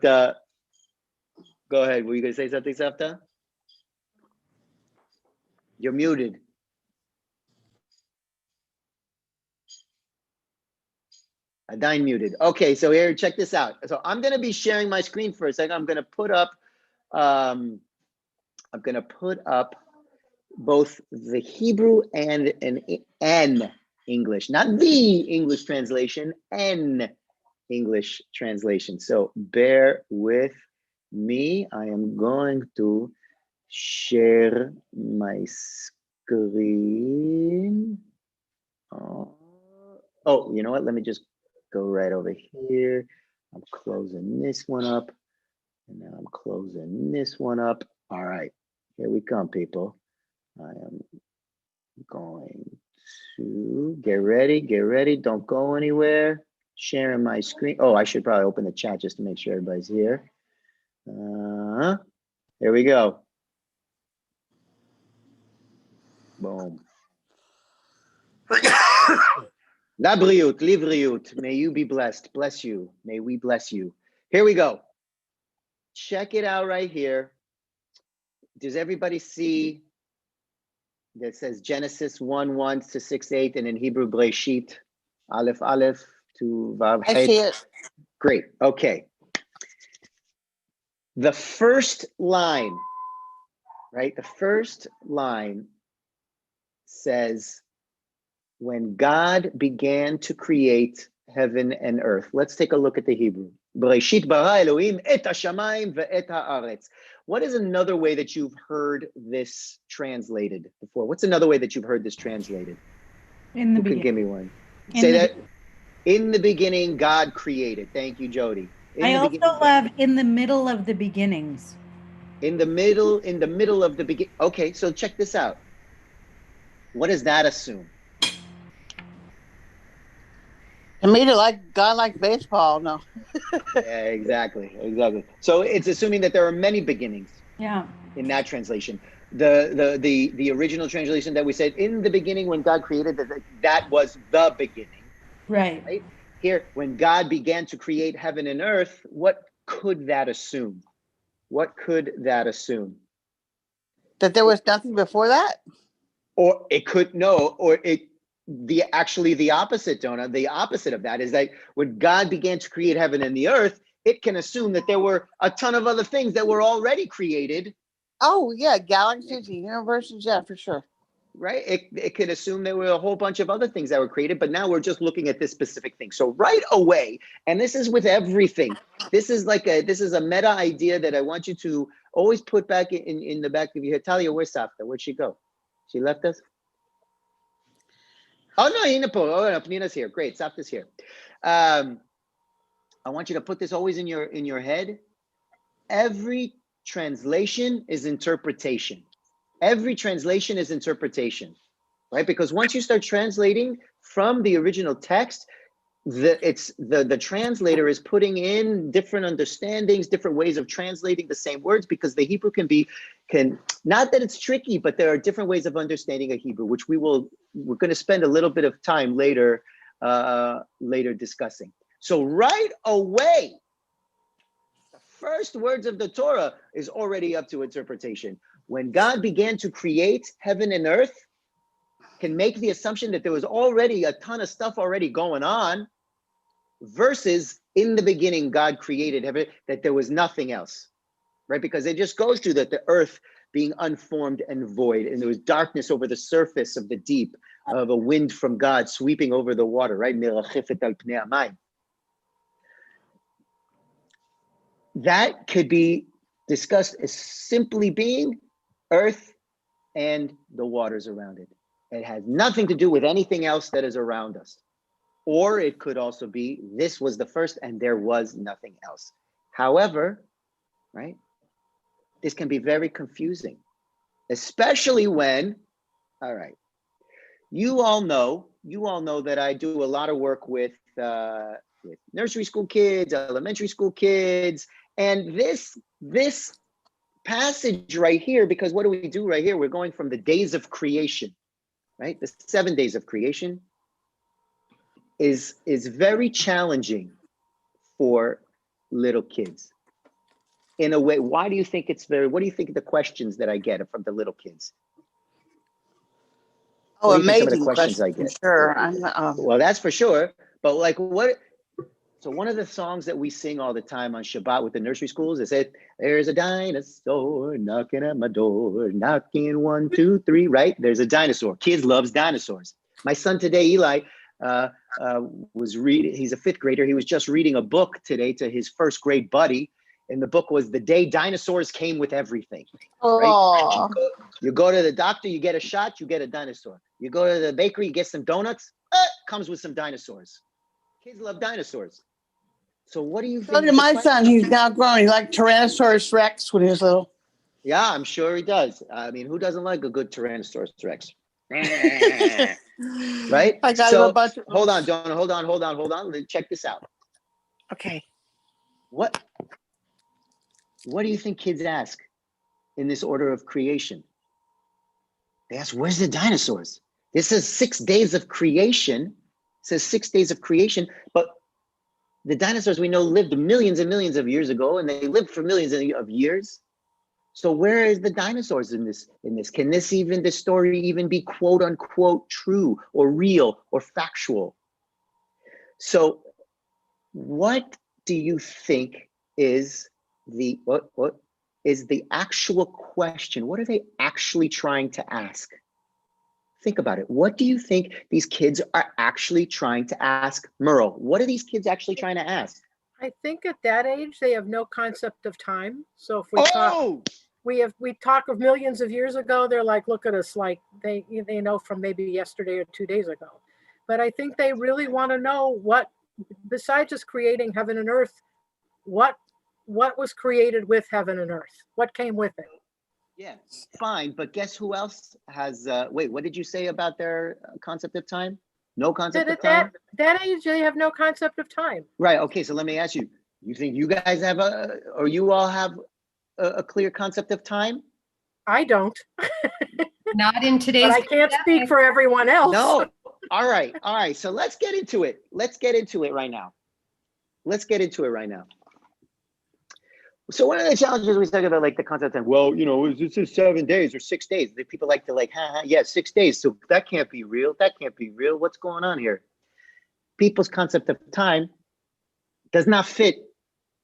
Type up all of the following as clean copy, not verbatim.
But go ahead. Were you going to say something, Safta? You're muted. Adain muted. Okay, so here, check this out. So I'm going to be sharing my screen for a second. I'm going to put up both the Hebrew and an English, not the English translation, an English translation. So bear with me. I am going to share my screen. Oh, you know what? Let me just go right over here. I'm closing this one up. And now I'm closing this one up. All right, here we come, people. I am going to get ready. Don't go anywhere. Sharing my screen. Oh, I should probably open the chat just to make sure everybody's here. Here we go. Boom. Labriut, livriut. May you be blessed. Bless you. May we bless you. Here we go. Check it out right here. Does everybody see that says Genesis 1:1 to 6:8, and in Hebrew Bereishit, Aleph Aleph to Vav Het? I see it. Great. Okay. The first line, right? The first line says, when God began to create heaven and earth. Let's take a look at the Hebrew. Bereishit bara Elohim et hashamayim ve'et haaretz. What is another way that you've heard this translated before? What's another way that you've heard this translated? In the Who beginning. can give me one? Say that. In the beginning, God created. Thank you, Jody. I also love in the middle of the beginnings. In the middle of the beginning. Okay, so check this out. What does that assume? I made it like God like baseball. No. Yeah, exactly. So it's assuming that there are many beginnings. Yeah. In that translation, the original translation that we said in the beginning when God created that was the beginning. Right. Here, when God began to create heaven and earth, what could that assume? What could that assume? That there was nothing before that? Or it could the opposite, Donna. The opposite of that is that when God began to create heaven and the earth, it can assume that there were a ton of other things that were already created. Oh yeah, galaxies, universes, yeah, for sure. Right? It could assume there were a whole bunch of other things that were created, but now we're just looking at this specific thing. So right away, and this is with everything. This is a meta idea that I want you to always put back in the back of your head. Talia, where's Safta? Where'd she go? She left us? Oh no, Nina's here. Great, Safta's here. I want you to put this always in your head. Every translation is interpretation. Every translation is interpretation, right? Because once you start translating from the original text, the translator is putting in different understandings, different ways of translating the same words, because the Hebrew can not that it's tricky, but there are different ways of understanding a Hebrew, which we're going to spend a little bit of time later discussing. So right away, the first words of the Torah is already up to interpretation. When God began to create heaven and earth, can make the assumption that there was already a ton of stuff already going on, versus in the beginning, God created heaven, that there was nothing else, right? Because it just goes to that the earth being unformed and void, and there was darkness over the surface of the deep, of a wind from God sweeping over the water, right? That could be discussed as simply being earth and the waters around it. It has nothing to do with anything else that is around us. Or it could also be, this was the first and there was nothing else. However, right, this can be very confusing, especially when, all right, you all know that I do a lot of work with nursery school kids, elementary school kids, and this passage right here, because what do we do right here? We're going from the days of creation, right? The 7 days of creation is very challenging for little kids. in a way. Why do you think it's what do you think the questions that I get from the little kids? Oh, What do you think some of the amazing questions question, I for get? sure. Well, that's for sure. But like what? So one of the songs that we sing all the time on Shabbat with the nursery schools, is it, there's a dinosaur knocking at my door, knocking 1, 2, 3, right? There's a dinosaur. Kids loves dinosaurs. My son today, Eli, was reading, he's a 5th grader. He was just reading a book today to his 1st grade buddy. And the book was The Day Dinosaurs Came with Everything, right? Oh, You go to the doctor, you get a shot, you get a dinosaur. You go to the bakery, you get some donuts, comes with some dinosaurs. Kids love dinosaurs. So what do you think? look at my son. He's now grown. He liked Tyrannosaurus Rex when he was little. Yeah, I'm sure he does. I mean, who doesn't like a good Tyrannosaurus Rex? Right? I got him a bunch of hold on, Donna. Hold on. Check this out. Okay. What do you think kids ask in this order of creation? They ask, where's the dinosaurs? This is 6 days of creation. It says 6 days of creation, but the dinosaurs we know lived millions and millions of years ago, and they lived for millions of years. So where is the dinosaurs in this? Can this story even be quote unquote true or real or factual? So what do you think is what is the actual question? What are they actually trying to ask? Think about it. What do you think these kids are actually trying to ask? Merle, what are these kids actually trying to ask? I think at that age, they have no concept of time. So if we talk of millions of years ago, they're like, look at us, like they know from maybe yesterday or 2 days ago. But I think they really want to know what, besides just creating heaven and earth, what was created with heaven and earth? What came with it? Yeah, fine. But guess who else has, wait, what did you say about their concept of time? No concept of time? That age, they have no concept of time. Right. Okay. So let me ask you, you think you guys have or you all have a clear concept of time? I don't. Not in today's. But I can't speak for everyone else. No. All right. So let's get into it. Let's get into it right now. So one of the challenges we talk about, like the concept of, well, this is 7 days or 6 days. The people like to yeah, 6 days. So that can't be real. What's going on here? People's concept of time does not fit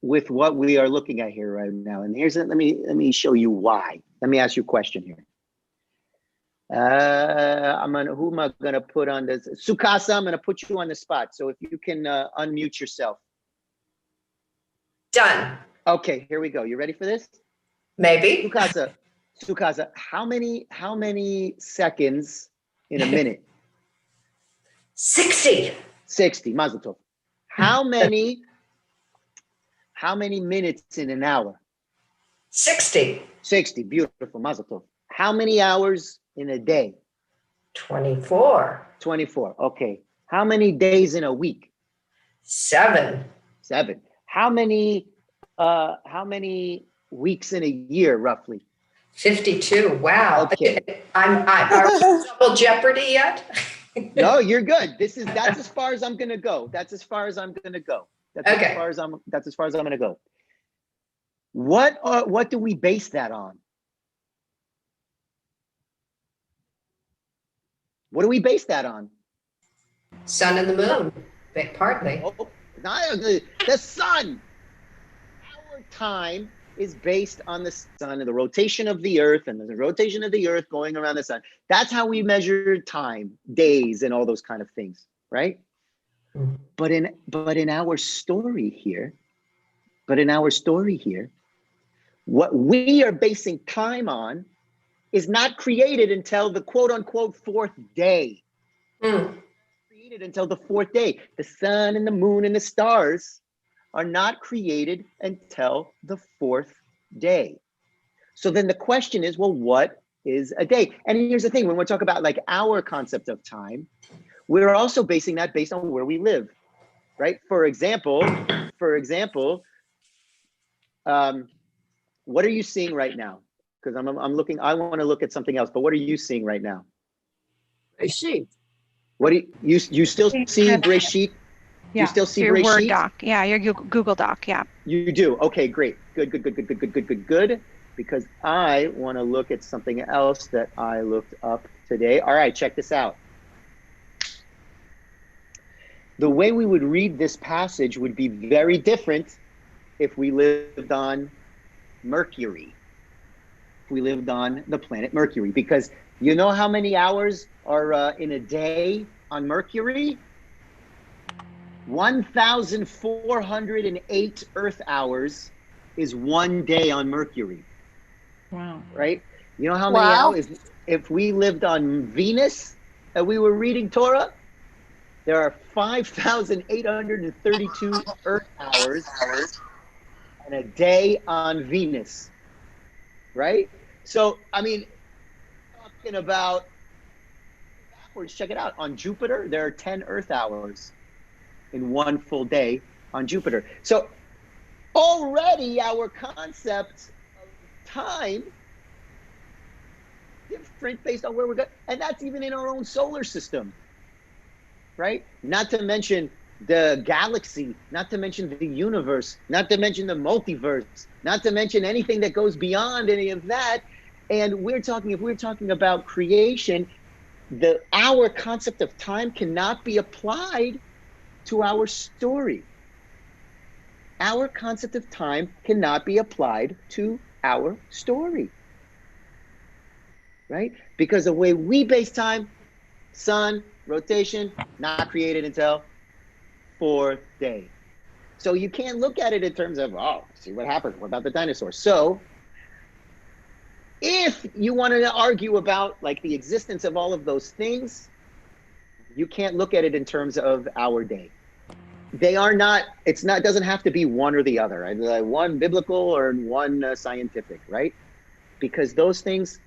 with what we are looking at here right now. And let me show you why. Let me ask you a question here. Who am I gonna put on this? Sukasa, I'm gonna put you on the spot. So if you can unmute yourself. Done. Okay, here we go. You ready for this? Maybe. Sukasa, how many seconds in a minute? 60. 60, Mazel tov. How many minutes in an hour? 60. 60, beautiful, Mazel tov. How many hours in a day? 24. 24, okay. How many days in a week? 7. 7. How many weeks in a year, roughly? 52. Wow. Okay. Are we double jeopardy yet? No, you're good. That's as far as I'm gonna go. That's as far as I'm gonna go. What do we base that on? What do we base that on? Sun and the moon, partly. Oh, the sun. Our time is based on the sun and the rotation of the earth and the rotation of the earth going around the sun. That's how we measure time, days, and all those kind of things, right? Mm-hmm. But in our story here, what we are basing time on is not created until the quote unquote 4th day. Created until the 4th day. The sun and the moon and the stars are not created until the 4th day. So then the question is, well, what is a day? And here's the thing, when we talk about like our concept of time, we're also basing that based on where we live, right? For example, what are you seeing right now? Because I want to look at something else, but what are you seeing right now? Bereishit. What do you still see Bereishit? Yeah. You still see Your Bereishit? Word doc. Yeah, your Google Doc. Yeah. You do. Okay, great. Good. Because I want to look at something else that I looked up today. All right, check this out. The way we would read this passage would be very different if we lived on Mercury. If we lived on the planet Mercury, because you know how many hours are in a day on Mercury? 1,408 Earth hours is one day on Mercury. Wow. Right? You know how many hours? If we lived on Venus and we were reading Torah, there are 5,832 Earth hours and a day on Venus. Right? So, I mean, talking about backwards, check it out. On Jupiter, there are 10 Earth hours in one full day on Jupiter. So already our concept of time different based on where we're going. And that's even in our own solar system, right? Not to mention the galaxy, not to mention the universe, not to mention the multiverse, not to mention anything that goes beyond any of that. And if we're talking about creation, our concept of time cannot be applied to our story. Our concept of time cannot be applied to our story, right? Because the way we base time, sun, rotation, not created until fourth day. So you can't look at it in terms of, oh, see what happened, what about the dinosaurs? So if you wanted to argue about like the existence of all of those things, you can't look at it in terms of our day. They are not, it doesn't have to be one or the other, right? One biblical or one scientific, right? Because those things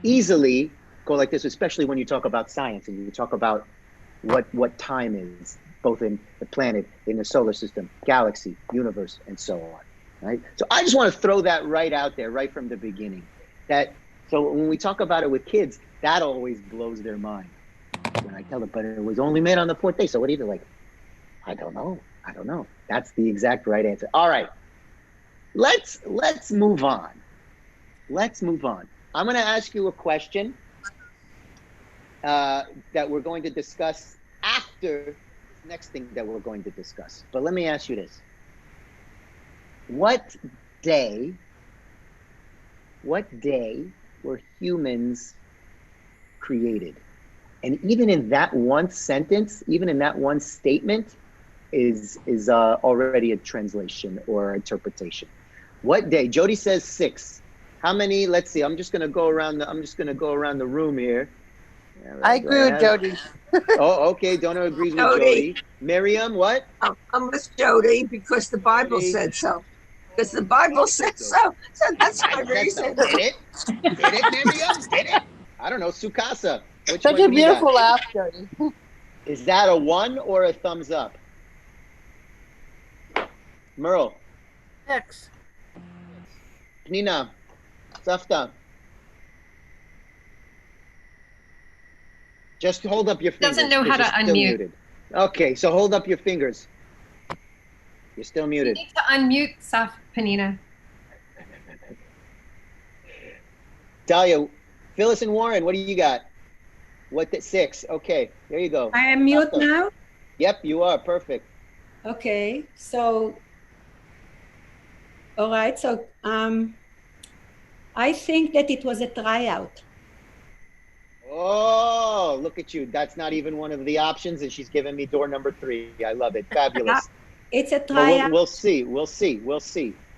easily go like this, especially when you talk about science and you talk about what time is, both in the planet, in the solar system, galaxy, universe, and so on, right? So I just want to throw that right out there, right from the beginning. So when we talk about it with kids, that always blows their mind. When I tell them, but it was only made on the fourth day, so what do you do? Like, I don't know. That's the exact right answer. All right, let's move on. I'm going to ask you a question that we're going to discuss after the next thing that we're going to discuss. But let me ask you this. What day were humans created? And even in that one sentence, even in that one statement, is already a translation or interpretation. What day? Jody says 6. How many? Let's see. I'm just gonna go around the room here. I agree with Jody. Oh, okay. Donna agrees with Jody. Miriam, what? I'm with Jody because the Bible said so. Because the Bible said so. So that's my reason. Did it, Miriam? Did it? I don't know. Sukasa. Such a beautiful laugh, Jody. Is that a 1 or a thumbs up? Merle. X. Nina. Safta. Just hold up your fingers. Doesn't know how to unmute. Muted. Okay, so hold up your fingers. You're still muted. You need to unmute, Panina. Dahlia, Phyllis and Warren, what do you got? 6? Okay, there you go. I am mute now? Yep, you are. Perfect. Okay, so, all right, so I think that it was a tryout. Oh, look at you. That's not even one of the options, and she's giving me door number 3. I love it. Fabulous. It's a tryout. We'll see.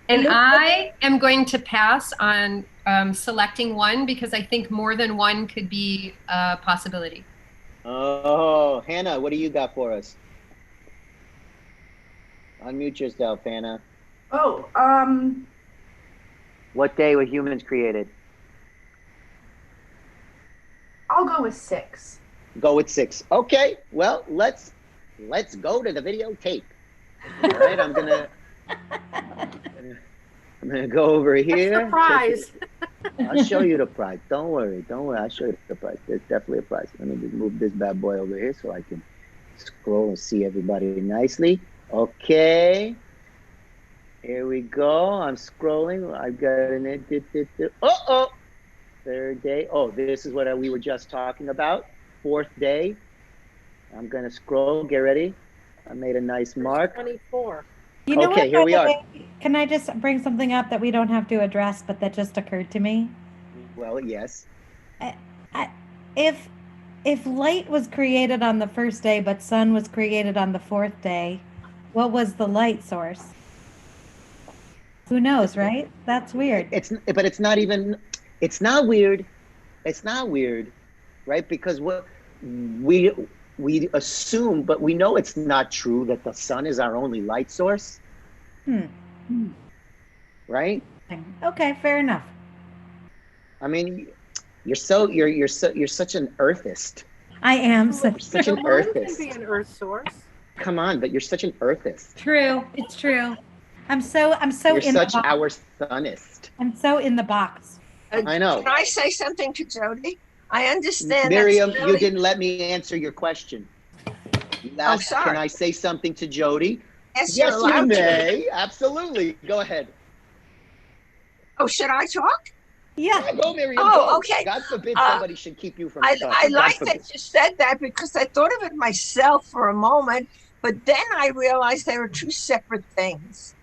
And I am going to pass on selecting one because I think more than one could be a possibility. Oh, Hannah, what do you got for us? Unmute yourself, Hannah. Oh, What day were humans created? I'll go with 6. Go with 6. Okay, well, let's go to the videotape. All right, I'm gonna go over here. That's the prize. I'll show you the prize. Don't worry. I'll show you the prize. There's definitely a prize. Let me just move this bad boy over here so I can scroll and see everybody nicely. Okay. Here we go. I'm scrolling. I've got an oh, third day. Oh, this is what we were just talking about. Fourth day. I'm gonna scroll. Get ready. I made a nice mark. 24. You know Okay, what, here by we the are. way, can I just bring something up that we don't have to address, but that just occurred to me? Well, yes. If light was created on the first day, but sun was created on the fourth day, what was the light source? Who knows, right? That's weird. But it's not even. It's not weird. It's not weird, right? Because what we assume, but we know it's not true that the sun is our only light source. Right? Okay, fair enough. I mean, you're such an earthist. I am You're such an The moon can be earthist. an earth source. Come on, but you're such an earthist. True. It's true. I'm so You're in such the box. our sunist. I'm so in the box. I know. Can I say something to Jody? I understand. Miriam, that's really, you didn't let me answer your question. You asked, sorry. Can I say something to Jody? Yes, Yes, you're you allowed to. may. Absolutely. Go ahead. Oh, should I talk? Yeah. Go, Miriam. Oh, go. okay. God forbid somebody should keep you from I talking. God like forbid. that you said that because I thought of it myself for a moment, but then I realized they were two separate things.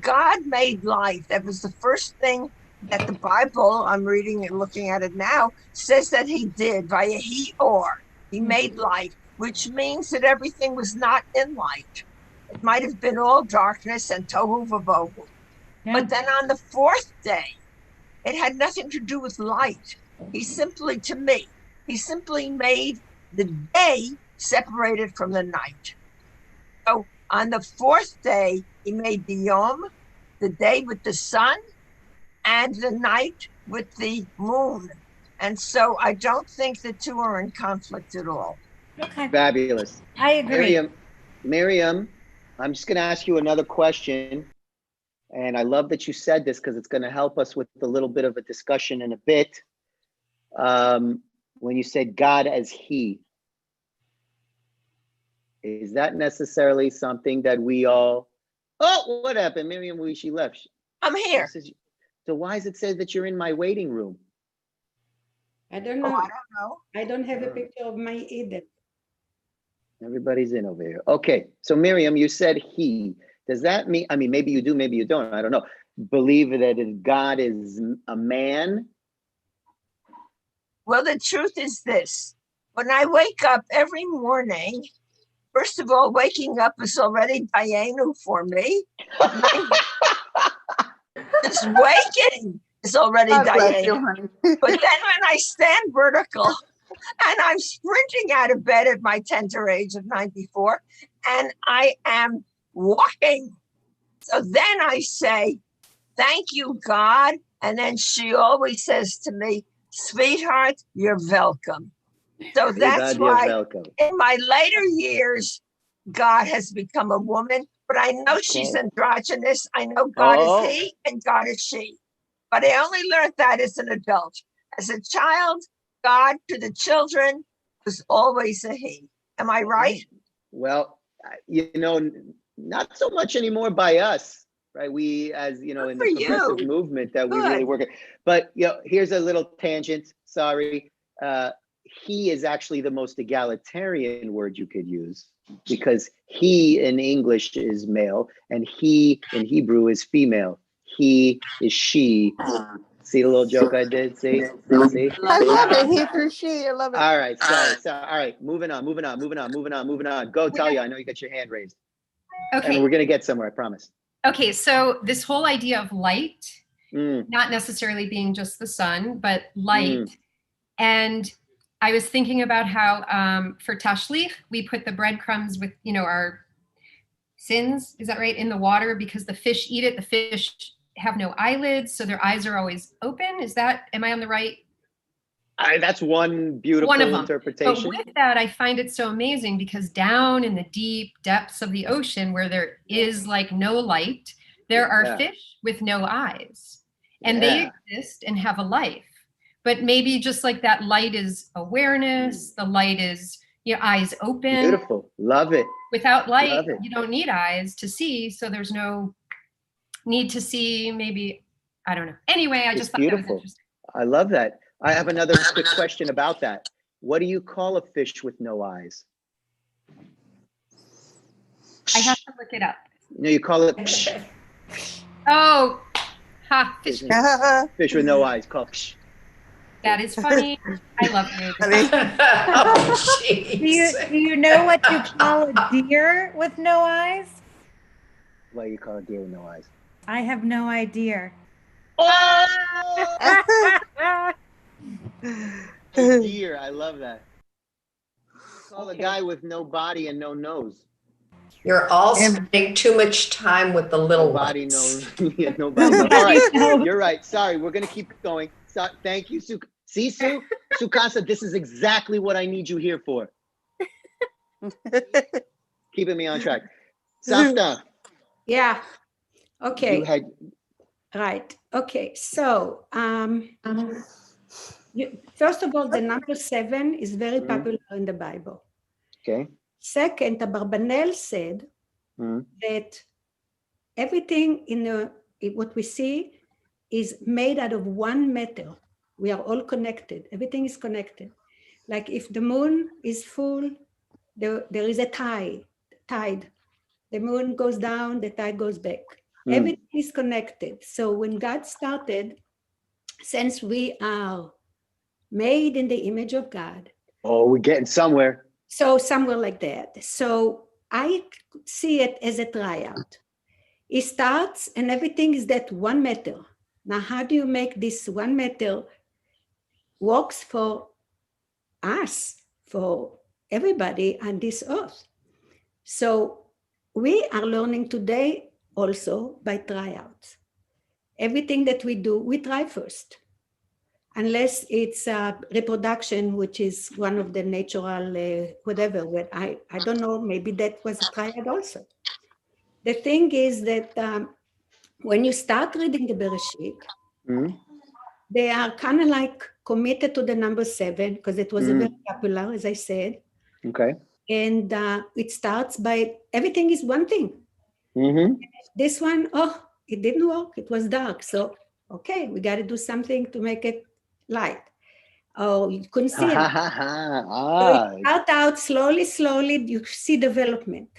God made light. That was the first thing that the Bible, I'm reading and looking at it now, says that he did, via he or. He made light, which means that everything was not in light. It might have been all darkness and tohu vavohu. Yeah. But then on the fourth day, it had nothing to do with light. He simply made the day separated from the night. So on the fourth day, he made the yom, the day with the sun, and the night with the moon. And so I don't think the two are in conflict at all. Okay. Fabulous. I agree. Miriam, I'm just going to ask you another question. And I love that you said this because it's going to help us with a little bit of a discussion in a bit. When you said God as he, is that necessarily something that we all, oh, what happened? Miriam, she left. I'm here. So why does it say that you're in my waiting room? I don't Oh, know. I don't know. I don't have a picture of my Eden. Everybody's in over here. Okay, so Miriam, you said he. Does that mean, I mean, maybe you do, maybe you don't, I don't know. Believe that God is a man? Well, the truth is this. When I wake up every morning, first of all, waking up is already Dayenu for me. Just waking is already God bless Dayenu. you, honey. But then when I stand vertical and I'm sprinting out of bed at my tender age of 94, and I am walking. So then I say, thank you, God. And then she always says to me, sweetheart, you're welcome. So that's why in my later years, God has become a woman, but I know she's androgynous. I know God is he and God is she. But I only learned that as an adult. As a child, God to the children was always a he. Am I right? Well, you know, not so much anymore by us, right? We, as you know, in the progressive movement that we really work at. But you know, here's a little tangent. Sorry. He is actually the most egalitarian word you could use because he in English is male and he in Hebrew is female. He is she. See the little joke I did? See? I love it. He through she. I love it. All right. So, all right. Moving on. Go, Talia. I know you got your hand raised. Okay. And we're going to get somewhere, I promise. Okay. So this whole idea of light, not necessarily being just the sun, but light. And I was thinking about how for tashlich, we put the breadcrumbs with, you know, our sins, is that right, in the water because the fish eat it. The fish have no eyelids, so their eyes are always open. Is that, am I on the right? That's one beautiful interpretation. But with that, I find it so amazing because down in the deep depths of the ocean where there is like no light, there are fish with no eyes and they exist and have a life. But maybe just like that light is awareness, the light is your eyes open. Beautiful. Love it. Without light, you don't need eyes to see. So there's no need to see maybe, I don't know. Anyway, I just thought beautiful. that was interesting. I love that. I have another quick question about that. What do you call a fish with no eyes? I have to look it up. No, you call it psh. Oh, ha, fish. Fish with no eyes, called psh. That is funny. I love you. Oh, jeez. Do you know what you call a deer with no eyes? What do you call a deer with no eyes? I have no idea. Oh! A deer, I love that. Call a guy with no body and no nose. You're all spending too much time with the little Nobody ones. knows. Yeah, nobody knows. All right, you're right. Sorry, we're gonna keep going. So, thank you, Sue. See, Sue? Sukasa, this is exactly what I need you here for. Keeping me on track. Safta. Yeah. Okay. You had Right. Okay. So, first of all, the number 7 is very popular in the Bible. okay. Second, Abarbanel said that everything in what we see is made out of one metal. We are all connected. Everything is connected. Like if the moon is full, there is a tide. The moon goes down, the tide goes back. Everything is connected. So when God started, since we are made in the image of God. Oh, we're getting somewhere. So somewhere like that. So I see it as a tryout. It starts and everything is that one metal. Now, how do you make this one metal works for us, for everybody on this earth? So we are learning today also by tryouts. Everything that we do, we try first. Unless it's reproduction, which is one of the natural whatever. I don't know, maybe that was a tryout also. The thing is that when you start reading the Bereishit, they are kind of like committed to the number 7 because it was a very popular, as I said. Okay. And it starts by everything is one thing. This one, oh, it didn't work. It was dark. So, okay, we got to do something to make it light. Oh, you couldn't see it. So it start out slowly, you see development.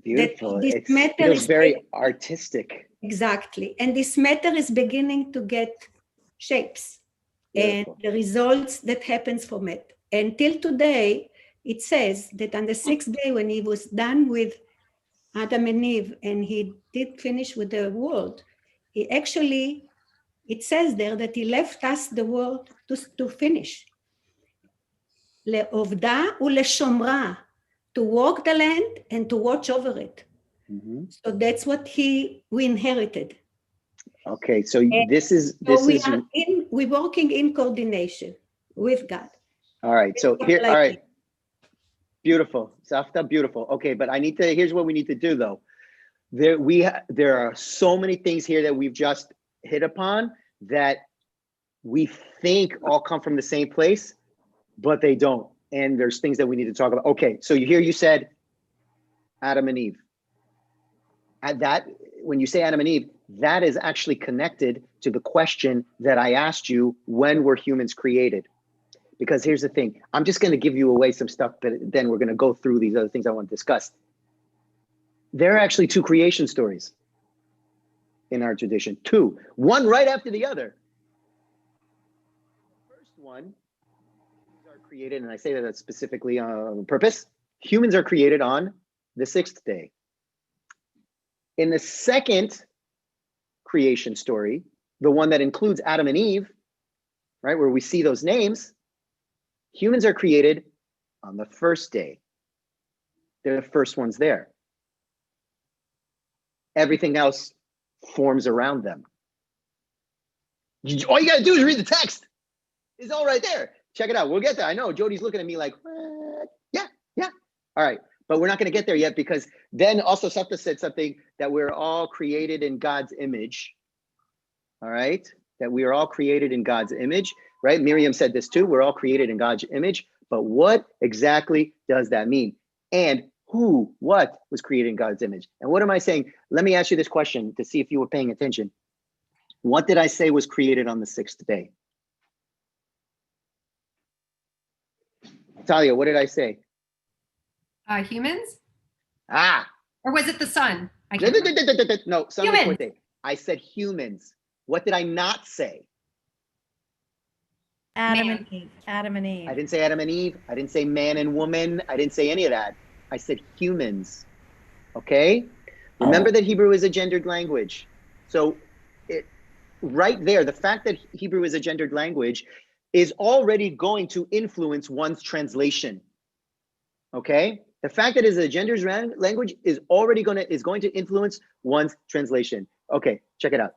Beautiful. This It matter feels is very artistic. Exactly. And this matter is beginning to get shapes. Beautiful. And the results that happens from it. Until today, it says that on the 6th day when he was done with Adam and Eve and he did finish with the world, he actually, it says there that he left us the world to finish. Le'ovda u'leshomra, to walk the land and to watch over it. So that's what we inherited. Okay, so we're working in coordination with God. All right, so here, all right. Beautiful, Safta, beautiful. Okay, but here's what we need to do though. There are so many things here that we've just hit upon that we think all come from the same place, but they don't. And there's things that we need to talk about. Okay, so you said Adam and Eve. When you say Adam and Eve, that is actually connected to the question that I asked you, when were humans created? Because here's the thing, I'm just going to give you away some stuff, but then we're going to go through these other things I want to discuss. There are actually 2 creation stories in our tradition. 2, one right after the other. The first one, humans are created, and I say that specifically on purpose. Humans are created on the 6th day. In the second creation story, the one that includes Adam and Eve, right, where we see those names, humans are created on the 1st day. They're the first ones there. Everything else forms around them. All you gotta do is read the text. It's all right there. Check it out. We'll get there. I know Jody's looking at me like, what? Yeah. All right. But we're not going to get there yet, because then also Sapta said something that we're all created in God's image. All right. That we are all created in God's image, right? Miriam said this too. We're all created in God's image. But what exactly does that mean? And Who, what was created in God's image? And what am I saying? Let me ask you this question to see if you were paying attention. What did I say was created on the sixth day? Talia, what did I say? Humans? Or was it the sun? No, sun was fourth day. I said humans. What did I not say? Adam and Eve. Adam and Eve. I didn't say Adam and Eve. I didn't say man and woman. I didn't say any of that. I said humans. Okay? Remember that Hebrew is a gendered language. So right there, the fact that Hebrew is a gendered language is already going to influence one's translation. Okay? The fact that it is a gendered language is already going to influence one's translation. Okay, check it out.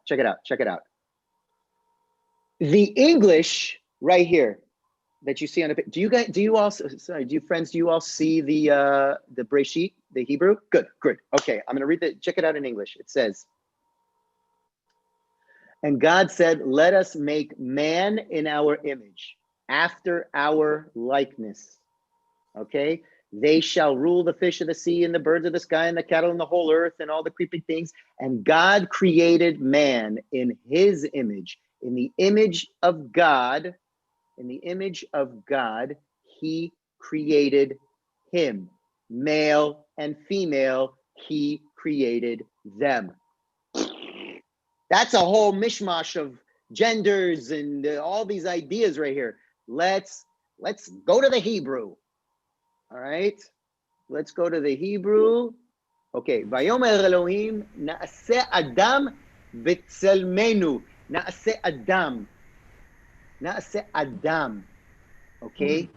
The English right here that you see on the page. Do you all see the Bereishit, the Hebrew? Good. Okay, I'm gonna read check it out in English. It says, and God said, let us make man in our image, after our likeness. Okay? They shall rule the fish of the sea and the birds of the sky and the cattle and the whole earth and all the creeping things. And God created man in his image. In the image of God, he created him. Male and female, he created them. That's a whole mishmash of genders and all these ideas right here. Let's go to the Hebrew. All right, let's go to the Hebrew. Okay, Vayomer Elohim na'aseh Adam b'tzelmenu. Na'aseh Adam. Okay,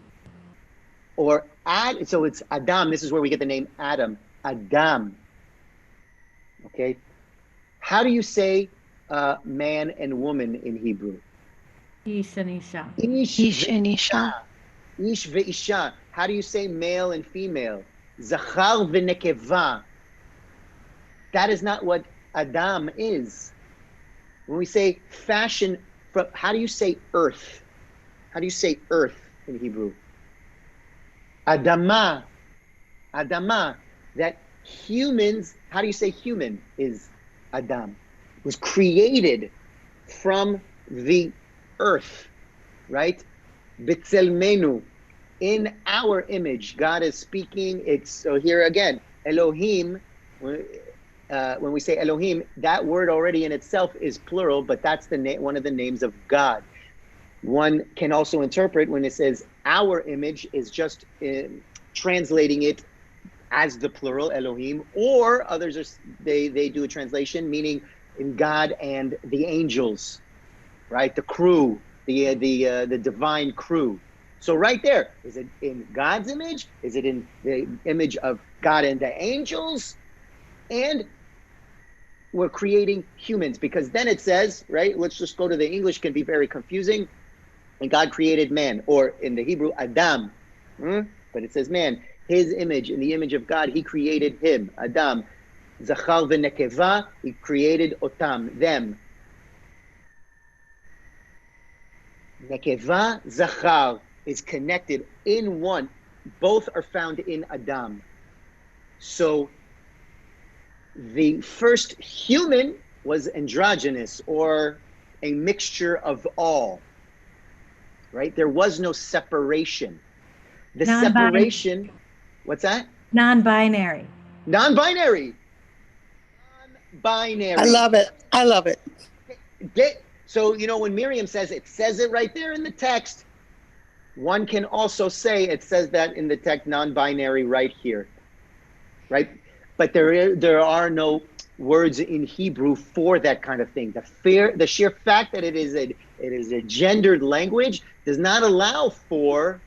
or so it's Adam. This is where we get the name Adam. Adam. Okay, how do you say man and woman in Hebrew? Ish and Isha. Ish and Isha. Ish ve'isha. How do you say male and female? Zachar v'nekeva. That is not what Adam is. When we say fashion, how do you say earth? How do you say earth in Hebrew? Adama. That humans, how do you say human is Adam? It was created from the earth, right? B'tzelmenu. In our image, God is speaking. So here again, Elohim, when we say Elohim, that word already in itself is plural, but that's one of the names of God. One can also interpret when it says our image is just translating it as the plural, Elohim, or others they do a translation meaning in God and the angels, right? The crew, the divine crew. So right there, is it in God's image? Is it in the image of God and the angels? And we're creating humans, because then it says, right, let's just go to the English, can be very confusing. And God created man, or in the Hebrew, Adam. But it says man, his image, in the image of God, he created him, Adam. Zachar v'nekeva, he created otam, them. Nekeva, Zachar is connected in one. Both are found in Adam. So the first human was androgynous, or a mixture of all, right? There was no separation. The separation, what's that? Non-binary. Non-binary. I love it. So, when Miriam says, it says it right there in the text, one can also say it says that in the text, non-binary right here, right? But there are no words in Hebrew for that kind of thing. The sheer fact that it is a gendered language does not allow for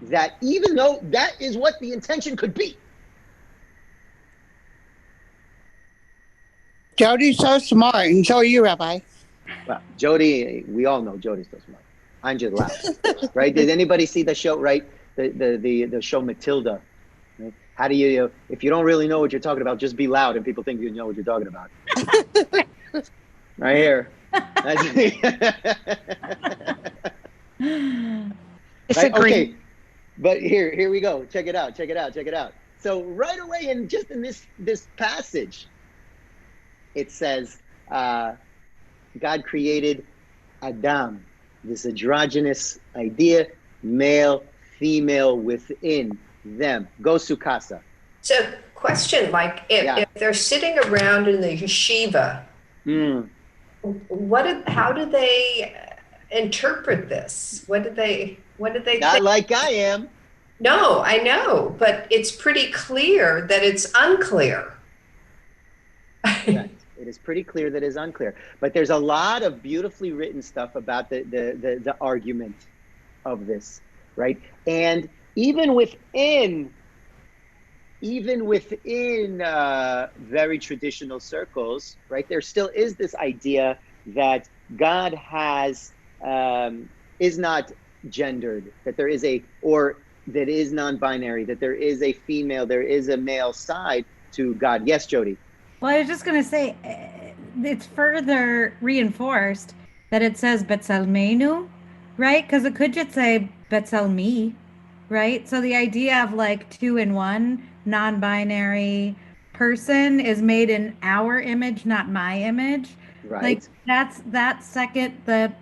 that, even though that is what the intention could be. Jody's so smart, and so are you, Rabbi. Well, Jody, we all know Jody's so smart. I'm just loud, right? Did anybody see the show, right? The show Matilda. Right? How do you, if you don't really know what you're talking about, just be loud and people think you know what you're talking about. Right here. Right? Okay, but here we go. Check it out. So right away, in this passage, it says God created Adam, this androgynous idea, male, female within them. Go Sukasa. So, question: like, if they're sitting around in the yeshiva, how do they interpret this? What did they Not think? like I am. No, I know, but it's pretty clear that it's unclear. Right. It is pretty clear that it is unclear. But there's a lot of beautifully written stuff about the argument of this, right? And even within very traditional circles, right, there still is this idea that God is not gendered, that there is that is non-binary, that there is a female, there is a male side to God. Yes, Jody. Well, I was just going to say, it's further reinforced that it says Betzelmeinu, right? Because it could just say Betzelmi, right? So the idea of like 2 in 1, non-binary person is made in our image, not my image. Right. Like that second, the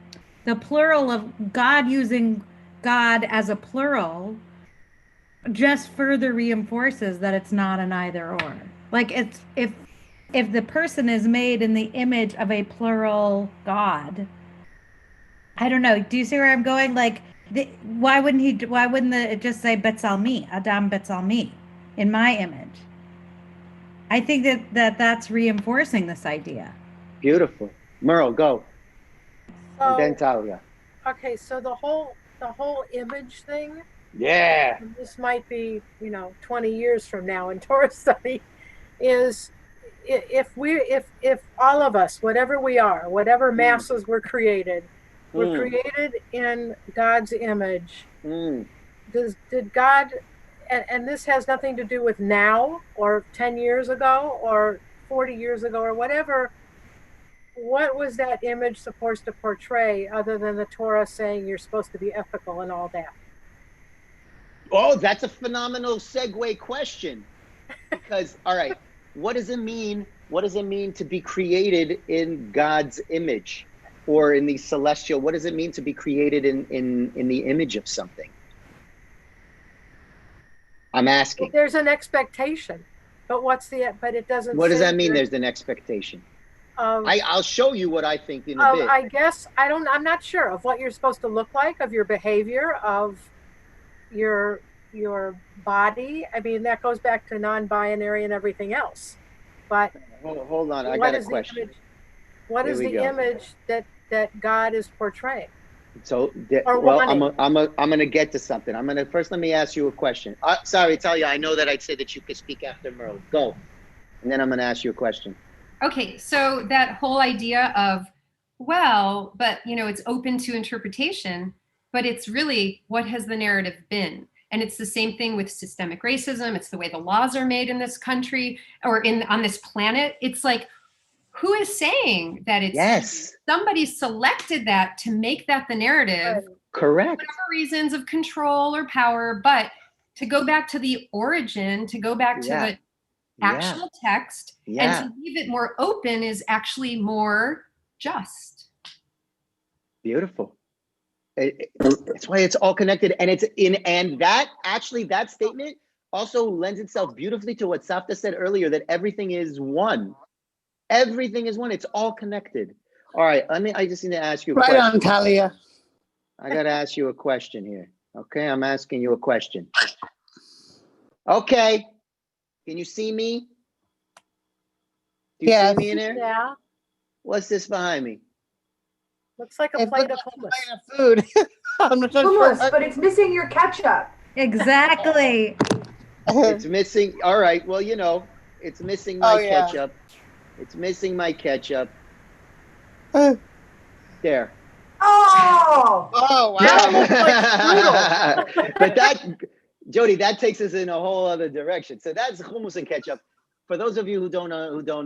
plural of God, using God as a plural just further reinforces that it's not an either or. Like it's if the person is made in the image of a plural God, I don't know. Do you see where I'm going? Like, why wouldn't it just say Betzelmi, Adam Betzelmi, in my image? I think that's reinforcing this idea. Beautiful. Merle, go. So, and then Talia. Okay, so the whole image thing. Yeah. This might be 20 years from now in Torah study, is if all of us, whatever we are, whatever masses were created in God's image. Did God, and this has nothing to do with now or 10 years ago or 40 years ago or whatever, what was that image supposed to portray other than the Torah saying you're supposed to be ethical and all that? Oh, that's a phenomenal segue question. Because, all right, what does it mean? What does it mean to be created in God's image, or in the celestial? What does it mean to be created in the image of something? I'm asking. Well, there's an expectation, but but it doesn't. What does that mean? There's an expectation. I'll show you what I think in a bit. I guess I'm not sure of what you're supposed to look like, of your behavior, of your body. I mean, that goes back to non-binary and everything else. But hold on, I got a question. What is the image that God is portraying? So, I'm going to get to something. First, let me ask you a question. Sorry, Talia, I know that I'd say that you could speak after Merle. Go. And then I'm going to ask you a question. Okay, so that whole idea of, well, but, it's open to interpretation, but it's really, what has the narrative been? And it's the same thing with systemic racism. It's the way the laws are made in this country or on this planet. It's like, who is saying that it's somebody selected that to make that the narrative? Correct. For whatever reasons of control or power, but to go back to the origin, to go back to the actual text, and to leave it more open is actually more just. Beautiful. That's why it's all connected, and that statement also lends itself beautifully to what Safta said earlier, that everything is one. Everything is one. It's all connected. All right. I just need to ask you a question. Right on, Talia. I got to ask you a question here. Okay. I'm asking you a question. Okay. Can you see me? Do you see me in there? Yeah. What's this behind me? Looks like a plate of hummus. Food. I'm not hummus, sure. But it's missing your ketchup. Exactly. It's missing. All right. Well, it's missing my ketchup. It's missing my ketchup. There. Oh! Oh, wow. Yeah. But Jody, that takes us in a whole other direction. So that's hummus and ketchup. For those of you who don't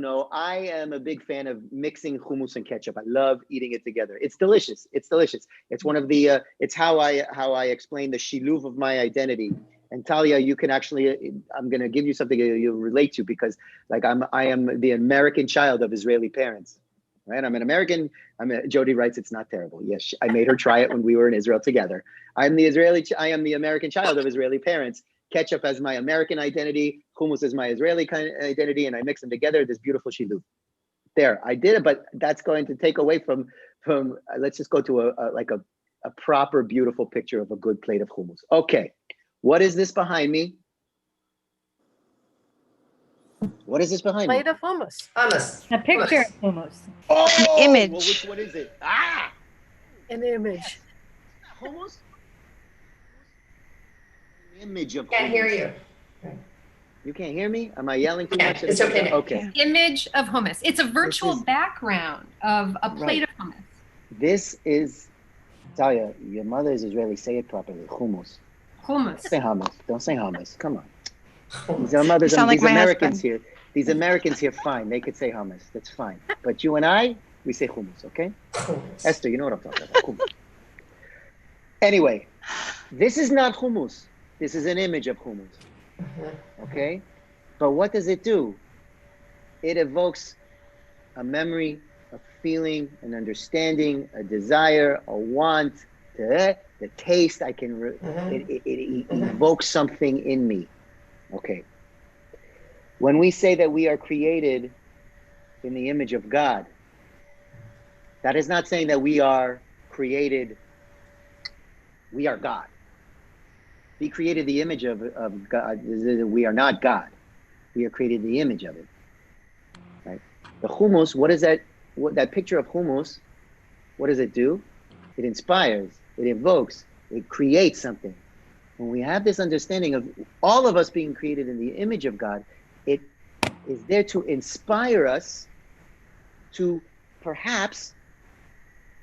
know, I am a big fan of mixing hummus and ketchup. I love eating it together. It's delicious. It's delicious. It's one of the. It's how I explain the shiluv of my identity. And Talia, you can actually, I'm going to give you something you'll relate to, because like I am the American child of Israeli parents, right? I'm an American. Jody writes, it's not terrible. Yes, I made her try it when we were in Israel together. I am the American child of Israeli parents. Ketchup as my American identity, hummus as my Israeli identity, and I mix them together, this beautiful shiluf. There, I did it, but that's going to take away from let's just go to a proper, beautiful picture of a good plate of hummus. Okay. What is this behind me? What is this behind Plate me? of hummus. Hummus. A picture of hummus. Oh, An image. Well, which one is it? Ah! An image. Hummus? An image of hummus. Can't hear you. You can't hear me? Am I yelling too Yeah, much? it's okay now. Okay. Image of hummus. It's a virtual background of a plate of hummus. This is, Talia, your mother is Israeli. Say it properly. Hummus. Hummus. Say hummus. Don't say hummus. Come on. These are mothers. You sound like these my Americans husband. here. These Americans here, fine. They could say hummus. That's fine. But you and I, we say hummus. Okay? Hummus. Esther, you know what I'm talking about. Hummus. Anyway, this is not hummus. This is an image of hummus. Okay? But what does it do? It evokes a memory, a feeling, an understanding, a desire, a want, the taste. I can, it evokes something in me. Okay. When we say that we are created in the image of God, that is not saying that we are created, we are God. We created the image of God. We are not God. We are created the image of it. Right? The hummus, what is that? What that picture of hummus, what does it do? It inspires, it evokes, it creates something. When we have this understanding of all of us being created in the image of God, it is there to inspire us to perhaps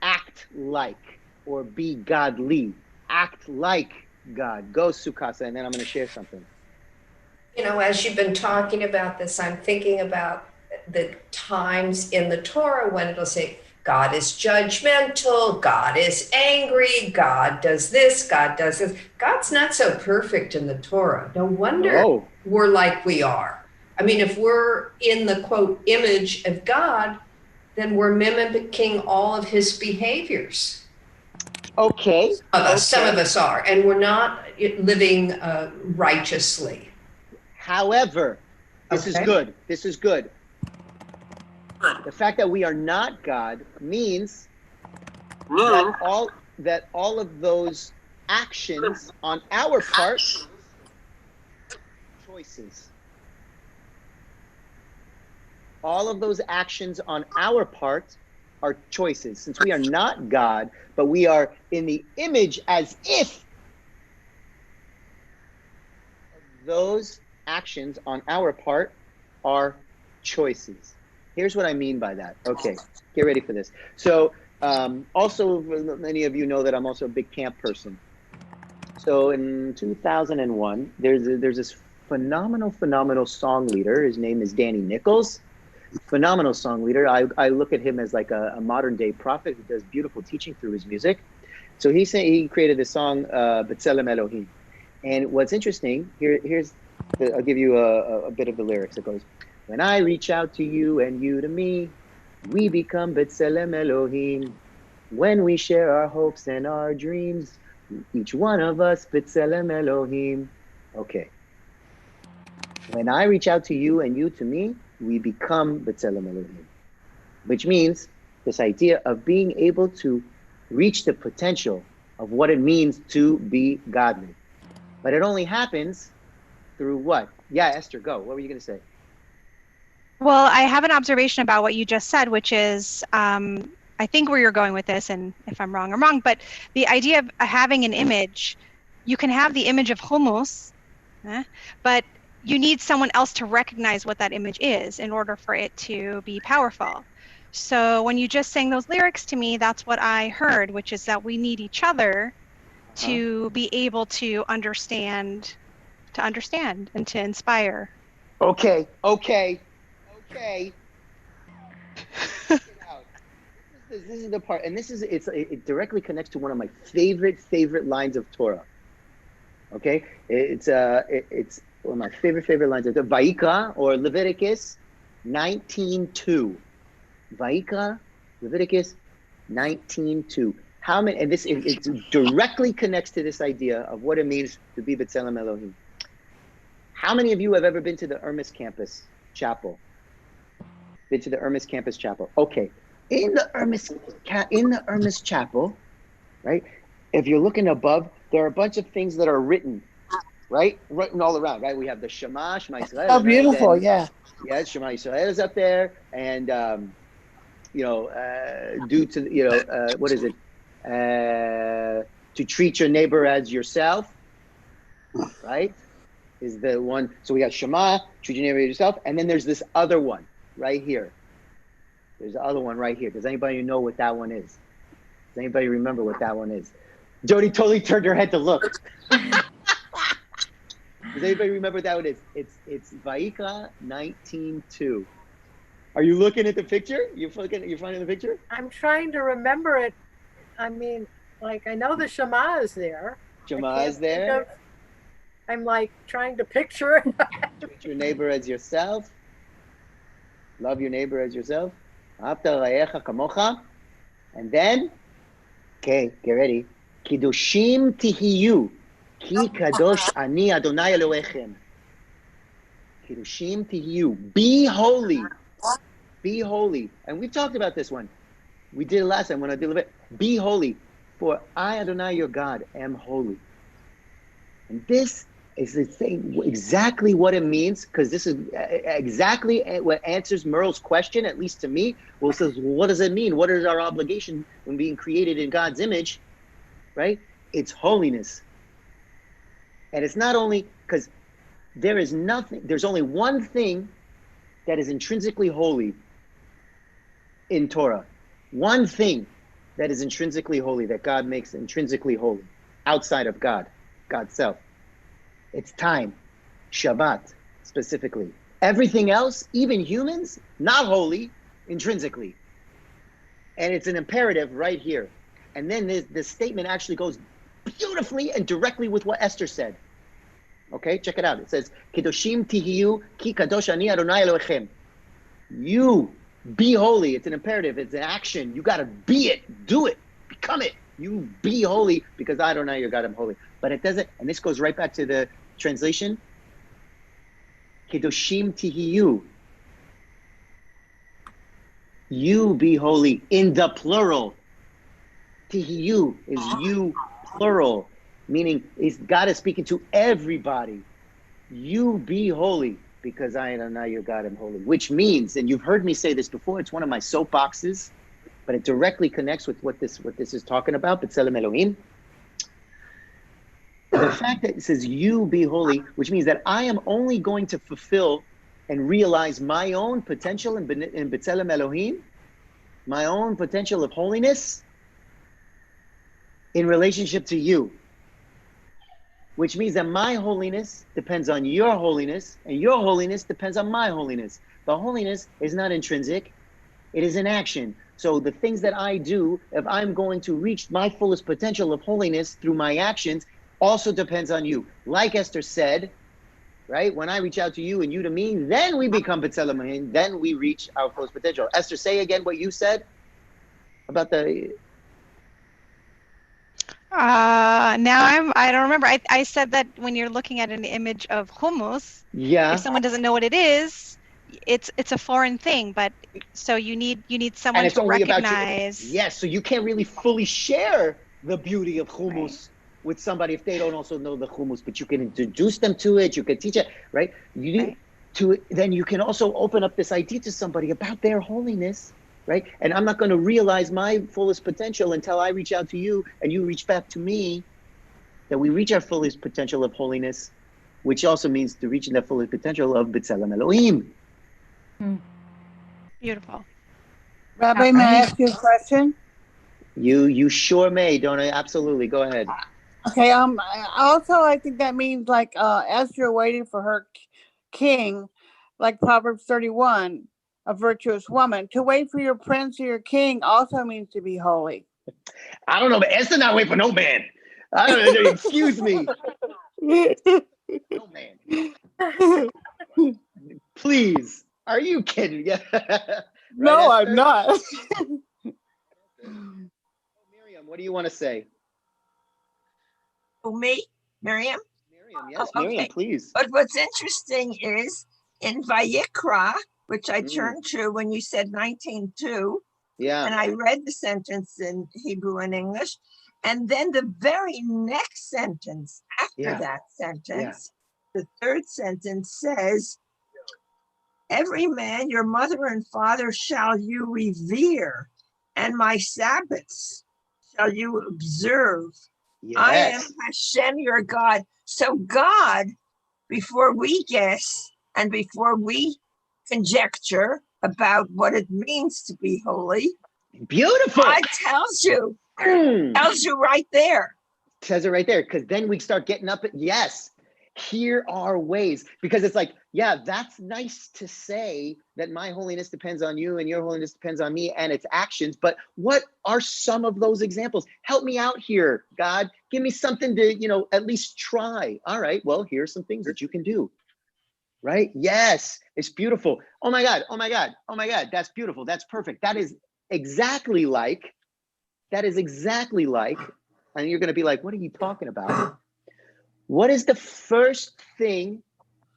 act like or be godly, act like God. Go, Sukasa, and then I'm going to share something. You know, as you've been talking about this, I'm thinking about the times in the Torah when it'll say, God is judgmental, God is angry, God does this, God does this. God's not so perfect in the Torah. No wonder we're like we are. I mean, if we're in the, quote, image of God, then we're mimicking all of his behaviors. Okay. Some of us are, and we're not living righteously. However, this is good. This is good. The fact that we are not God means that all of those actions on our part choices. All of those actions on our part are choices. Since we are not God, but we are in the image as if those actions on our part are choices. Here's what I mean by that. Okay, get ready for this. So also, many of you know that I'm also a big camp person. So in 2001, there's this phenomenal song leader. His name is Danny Nichols. Phenomenal song leader. I look at him as like a modern day prophet who does beautiful teaching through his music. So he created this song, B'Tselem Elohim. And what's interesting, I'll give you a bit of the lyrics. It goes, when I reach out to you and you to me, we become B'Tselem Elohim. When we share our hopes and our dreams, each one of us B'Tselem Elohim. Okay. When I reach out to you and you to me, we become B'Tselem Elohim. Which means this idea of being able to reach the potential of what it means to be godly. But it only happens through what? Yeah, Esther, go. What were you going to say? Well, I have an observation about what you just said, which is, I think where you're going with this, and if I'm wrong, I'm wrong, but the idea of having an image, you can have the image of hummus, but you need someone else to recognize what that image is in order for it to be powerful. So when you just sang those lyrics to me, that's what I heard, which is that we need each other to be able to understand and to inspire. Okay. This is the part, and it directly connects to one of my favorite lines of Torah. Okay, it's one of my favorite lines. It's Vayikra or Leviticus 19:2. Vayikra, Leviticus 19:2. How many? And it directly connects to this idea of what it means to be B'Tselem Elohim. How many of you have ever been to the Ermis Campus Chapel? Been to the Ermis Campus Chapel? Okay, in the Ermis Chapel, right? If you're looking above, there are a bunch of things that are written, right? Written all around, right? We have the Shema Yisrael. Oh, beautiful, yeah. Yeah, Shema Yisrael is up there, and due to what is it? To treat your neighbor as yourself, right? Is the one. So we got Shema, treat your neighbor as yourself, and then there's this other one right here. There's the other one right here. Does anybody know what that one is? Does anybody remember what that one is? Jody totally turned her head to look. Does anybody remember what that one is? It's Vayikra 19:2. Are you looking at the picture? You're finding the picture? I'm trying to remember it. I mean, like, I know the Shema is there. Shema is there. I'm like trying to picture it. Treat your neighbor as yourself. Love your neighbor as yourself. And then, okay, get ready. Kiddushim tihiyu, ki kadosh ani Adonai Elohechem. Kiddushim tihiyu, be holy. Be holy. And we talked about this one. We did it last time when I did it. Be holy, for I, Adonai, your God, am holy. And this is the thing, exactly what it means, because this is exactly what answers Merle's question, at least to me. Well, it says, what does it mean? What is our obligation when being created in God's image, right? It's holiness. And it's not only, because there's only one thing that is intrinsically holy in Torah. One thing that is intrinsically holy, that God makes intrinsically holy, outside of God, God's self. It's time, Shabbat specifically. Everything else, even humans, not holy intrinsically. And it's an imperative right here. And then this statement actually goes beautifully and directly with what Esther said. Okay, check it out. It says, Kedoshim tihiyu ki kadosh ani Adonai Elohechem. You be holy. It's an imperative. It's an action. You got to be it. Do it. Become it. You be holy because I Adonai your God am holy. But it doesn't, and this goes right back to the translation. Kedoshim tihiyu. You be holy in the plural. Tihiyu is you plural, meaning God is speaking to everybody. You be holy because I Adonai your God am holy. Which means, and you've heard me say this before, it's one of my soapboxes, but it directly connects with what this is talking about, B'Tselem Elohim. The fact that it says you be holy, which means that I am only going to fulfill and realize my own potential in B'Tselem Elohim, my own potential of holiness in relationship to you. Which means that my holiness depends on your holiness, and your holiness depends on my holiness. The holiness is not intrinsic, it is an action. So the things that I do, if I'm going to reach my fullest potential of holiness through my actions, also depends on you. Like Esther said, right? When I reach out to you and you to me, then we become B'Tselem Elohim, then we reach our fullest potential. Esther, say again what you said about the... I don't remember. I said that when you're looking at an image of hummus, yeah, if someone doesn't know what it is, it's a foreign thing, but so you need someone to recognize. Yes, so you can't really fully share the beauty of hummus with somebody if they don't also know the hummus, but you can introduce them to it, you can teach it, right? You need to, then you can also open up this idea to somebody about their holiness. Right? And I'm not going to realize my fullest potential until I reach out to you and you reach back to me, that we reach our fullest potential of holiness, which also means to reach that fullest potential of B'Tselem Elohim. Beautiful. Rabbi, may I ask you a question? You sure may, don't I? Absolutely. Go ahead. Okay. Also, I think that means like Esther waiting for her king, like Proverbs 31. A virtuous woman. To wait for your prince or your king also means to be holy. I don't know, but Esther not wait for no man. I don't know. Excuse me. No, man. Please. Are you kidding? Yeah. No, Right, I'm not. Miriam, what do you want to say? Oh, me, Miriam? Miriam, yes, Oh, Miriam, okay. please. But what's interesting is in Vayikra, which I turned to when you said 19:2, Yeah. and I read the sentence in Hebrew and English, and then the very next sentence after that sentence, the third sentence says, every man, your mother and father shall you revere, and my Sabbaths shall you observe. Yes. I am Hashem, your God. So God, before we guess and before we conjecture about what it means to be holy, beautiful. God tells you, tells you right there. Says it right there, because then we start getting up. Yes, here are ways, because it's like, yeah, that's nice to say that my holiness depends on you and your holiness depends on me and its actions. But what are some of those examples? Help me out here, God. Give me something to, at least try. All right, well, here's some things that you can do. Right? Yes, it's beautiful. Oh my God, oh my God, oh my God. That's beautiful. That's perfect. That is exactly like, and you're going to be like, what are you talking about? What is the first thing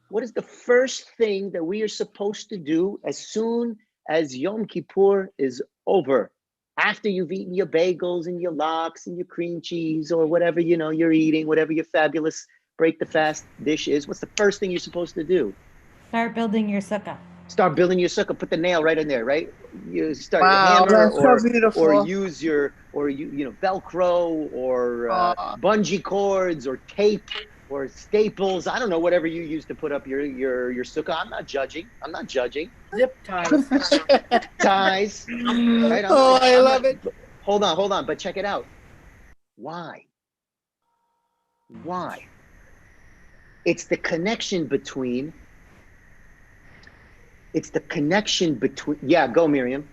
that we are supposed to do as soon as Yom Kippur is over? After you've eaten your bagels and your lox and your cream cheese or whatever, you're eating, whatever your fabulous break the fast dish is, what's the first thing you're supposed to do? Start building your sukkah. Start building your sukkah. Put the nail right in there, right? You start Wow, hammer that's so beautiful. or use your Velcro or bungee cords or tape or staples. I don't know, whatever you use to put up your sukkah. I'm not judging. Zip ties. Ties. Right? I love it. Hold on. But check it out. Why? It's the connection between. Yeah, go, Miriam.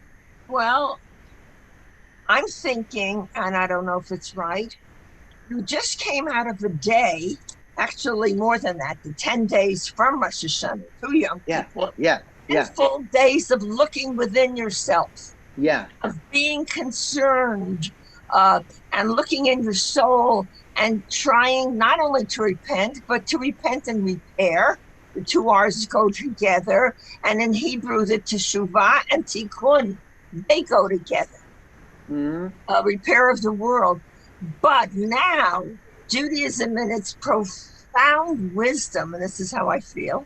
Well, I'm thinking, and I don't know if it's right, you just came out of a day, actually more than that, the 10 days from Rosh Hashanah to Yom Kippur. Yeah. Full days of looking within yourself. Yeah. Of being concerned and looking in your soul and trying not only to repent, but to repent and repair. The two R's go together. And in Hebrew, the teshuvah and tikkun, they go together. Repair of the world. But now, Judaism in its profound wisdom, and this is how I feel,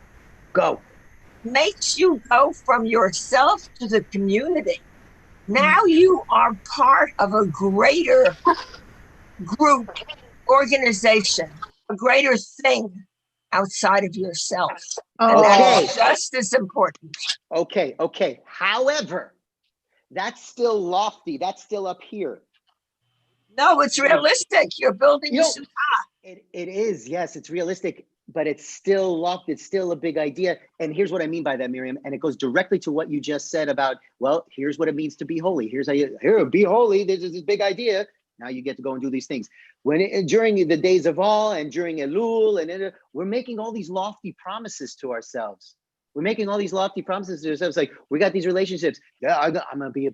makes you go from yourself to the community. Now you are part of a greater group, organization, a greater thing outside of yourself. And that's just as important. Okay. However, that's still lofty. That's still up here. No, it's realistic. You're building a sukkah. It is, yes, it's realistic, but it's still lofty. It's still a big idea. And here's what I mean by that, Miriam. And it goes directly to what you just said about, well, here's what it means to be holy. Here's how be holy. There's this big idea. Now you get to go and do these things. During the days of awe and during Elul, we're making all these lofty promises to ourselves. Like, we got these relationships. Yeah, I'm gonna be a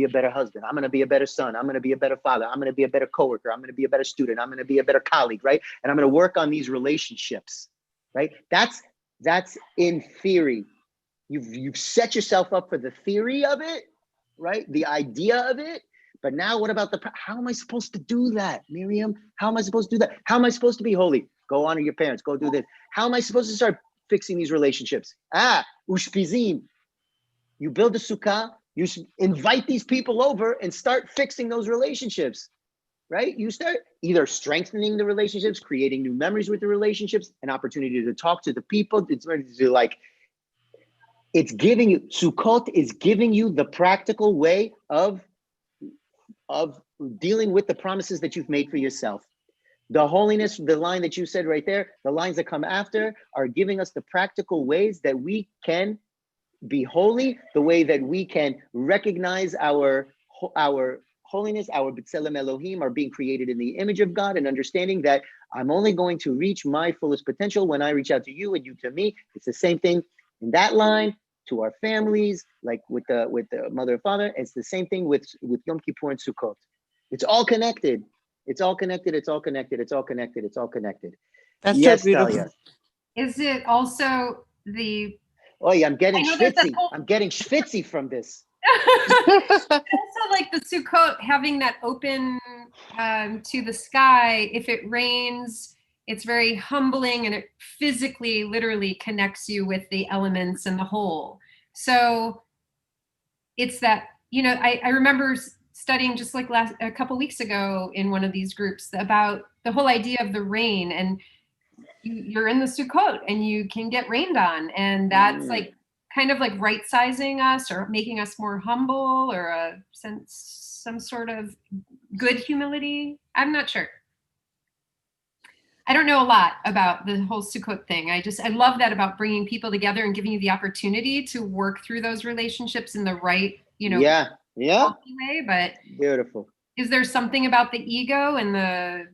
better husband. I'm gonna be a better son. I'm gonna be a better father. I'm gonna be a better coworker. I'm gonna be a better student. I'm gonna be a better colleague, right? And I'm gonna work on these relationships, right? That's in theory. You've set yourself up for the theory of it, right? The idea of it. But now what about how am I supposed to do that, Miriam? How am I supposed to do that? How am I supposed to be holy? Go honor your parents. Go do this. How am I supposed to start fixing these relationships? Ushpizin. You build a sukkah, you invite these people over and start fixing those relationships, right? You start either strengthening the relationships, creating new memories with the relationships, an opportunity to talk to the people. Sukkot is giving you the practical way of dealing with the promises that you've made for yourself. The holiness, the line that you said right there, the lines that come after are giving us the practical ways that we can be holy, the way that we can recognize our holiness, our B'Tselem Elohim, are being created in the image of God, and understanding that I'm only going to reach my fullest potential when I reach out to you and you to me. It's the same thing in that line to our families, like with the mother and father. It's the same thing with Yom Kippur and Sukkot. It's all connected. It's all connected. It's all connected. It's all connected. It's all connected. That's Yes, so beautiful. Talia. Is it also the? Oh yeah, I'm getting I know there's that schwitzy. whole- I'm getting schwitzy from this. Also, like the Sukkot having that open to the sky. If it rains, it's very humbling, and it physically, literally connects you with the elements and the whole. So it's that, you know, I remember studying just like a couple weeks ago in one of these groups about the whole idea of the rain, and you're in the Sukkot and you can get rained on, and that's like kind of like right sizing us or making us more humble, or some sort of good humility. I'm not sure. I don't know a lot about the whole Sukkot thing. I love that about bringing people together and giving you the opportunity to work through those relationships in the right, you know, way. But beautiful. Is there something about the ego and the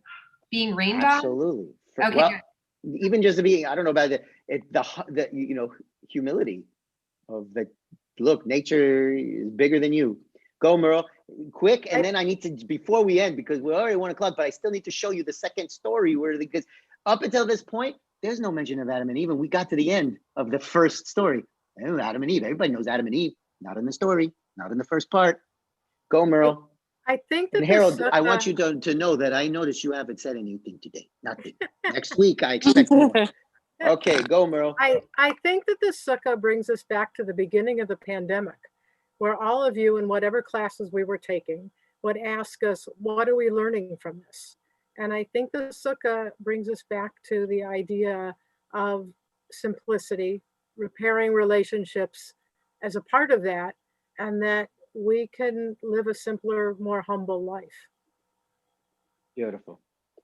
being rained on? Absolutely. Okay. Well, even just to be, I don't know about the you know, humility of the look. Nature is bigger than you. Go, Merle, quick, and then I need to, before we end, because we're already 1 o'clock, but I still need to show you the second story because up until this point, there's no mention of Adam and Eve, and we got to the end of the first story. Adam and Eve, everybody knows Adam and Eve, not in the story, not in the first part. Go, Merle. I think that, and Harold, I want you to know that I noticed you haven't said anything today. Nothing. Next week, I expect more. Okay, go, Merle. I think that this sukkah brings us back to the beginning of the pandemic, where all of you in whatever classes we were taking would ask us, what are we learning from this? And I think the sukkah brings us back to the idea of simplicity, repairing relationships as a part of that, and that we can live a simpler, more humble life. Beautiful.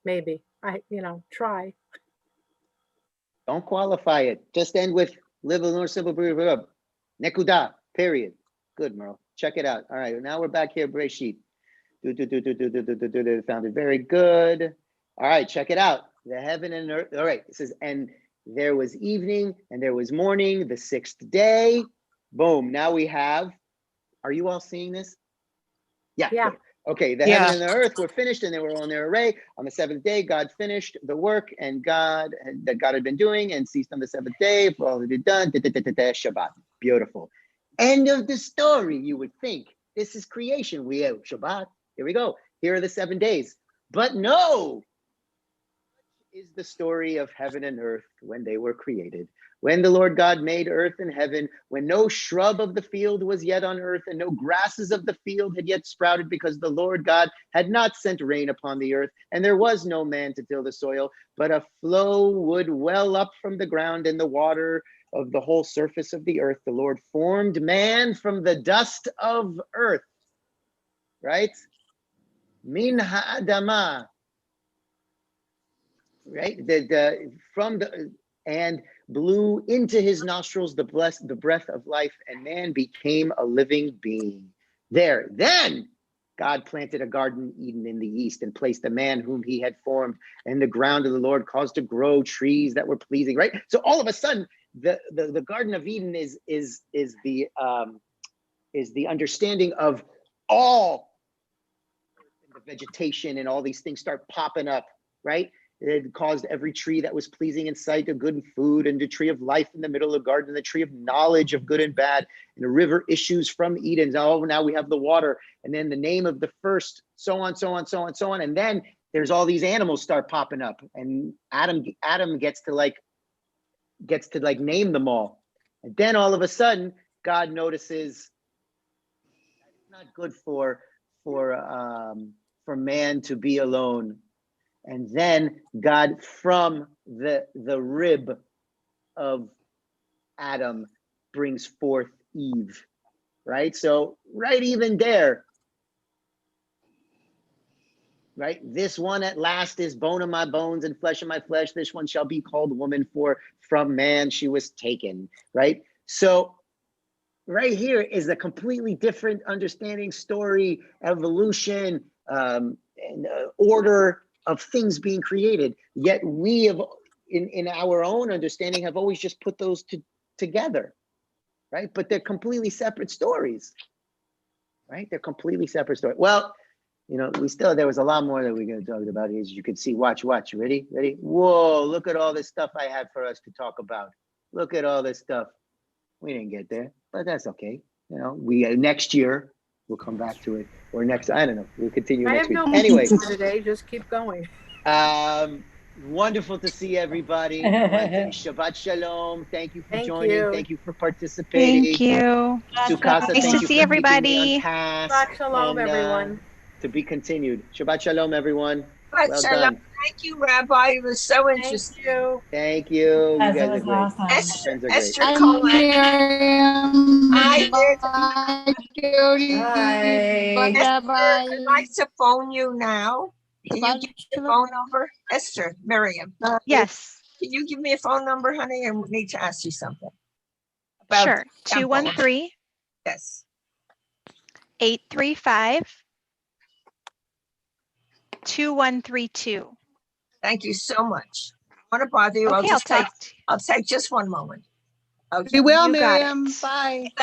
Maybe. Try. Don't qualify it. Just end with live a more simple, nekuda, period. Good, Merle. Check it out. All right, now we're back here, Bereishit. Found it very good. All right, check it out. The heaven and earth. All right, it says, and there was evening and there was morning, the sixth day. Boom. Now we have, are you all seeing this? Yeah. Yeah. Okay, the heaven and the earth were finished and they were all in their array. On the seventh day, God finished the work that God had been doing and ceased on the seventh day for all that had done. Shabbat. Beautiful. End of the story, you would think. This is creation. We have Shabbat. Here we go. Here are the 7 days. But no, is the story of heaven and earth when they were created. When the Lord God made earth and heaven, when no shrub of the field was yet on earth, and no grasses of the field had yet sprouted, because the Lord God had not sent rain upon the earth, and there was no man to till the soil, but a flow would well up from the ground, and the water of the whole surface of the earth. The Lord formed man from the dust of earth, right? Min ha'adama, right? And blew into his nostrils the breath of life, and man became a living being. Then God planted a garden Eden in the east, and placed the man whom he had formed, and the ground of the Lord caused to grow trees that were pleasing, right? So all of a sudden, the Garden of Eden is the understanding of all the vegetation, and all these things start popping up, right? It caused every tree that was pleasing in sight of good and food, and the tree of life in the middle of the garden, the tree of knowledge of good and bad, and a river issues from Eden. Oh, now we have the water, and then the name of the first, so on, so on, so on, so on. And then there's all these animals start popping up, and Adam gets to name them all. And then all of a sudden, God notices it's not good for man to be alone. And then God, from the rib of Adam, brings forth Eve, right? So right even there, right? This one at last is bone of my bones and flesh of my flesh. This one shall be called woman, for from man she was taken, right? So right here is a completely different understanding, story, evolution, and order. of things being created. Yet we have, in our own understanding, have always just put those together, right? But they're completely separate stories, right? They're completely separate stories. Well, you know, there was a lot more that we're going to talk about. As you can see, watch, ready? Whoa, look at all this stuff I had for us to talk about. Look at all this stuff. We didn't get there, but that's okay. You know, next year, we'll come back to it. Or next, I don't know, we'll continue next week. Anyway. Today, just keep going. Wonderful to see everybody. Shabbat Shalom. Thank you for joining. Thank you for participating. Thank you. Sukasa, nice to see everybody. Shabbat Shalom, everyone. To be continued. Shabbat Shalom, everyone. Well done. Thank you, Rabbi. It was so interesting. Thank you. You Yes, guys it was are great. awesome. Esther Cohen. Hi, Hi. Esther, I'd like to phone you now. Can you give me your phone number? Esther, Miriam. Yes. Can you give me a phone number, honey? I need to ask you something. Sure. 213. Yes. 835. 2132. Thank you so much. I want to bother you. Okay, I'll take just one moment. You will, You got Miriam. it. Bye. Thank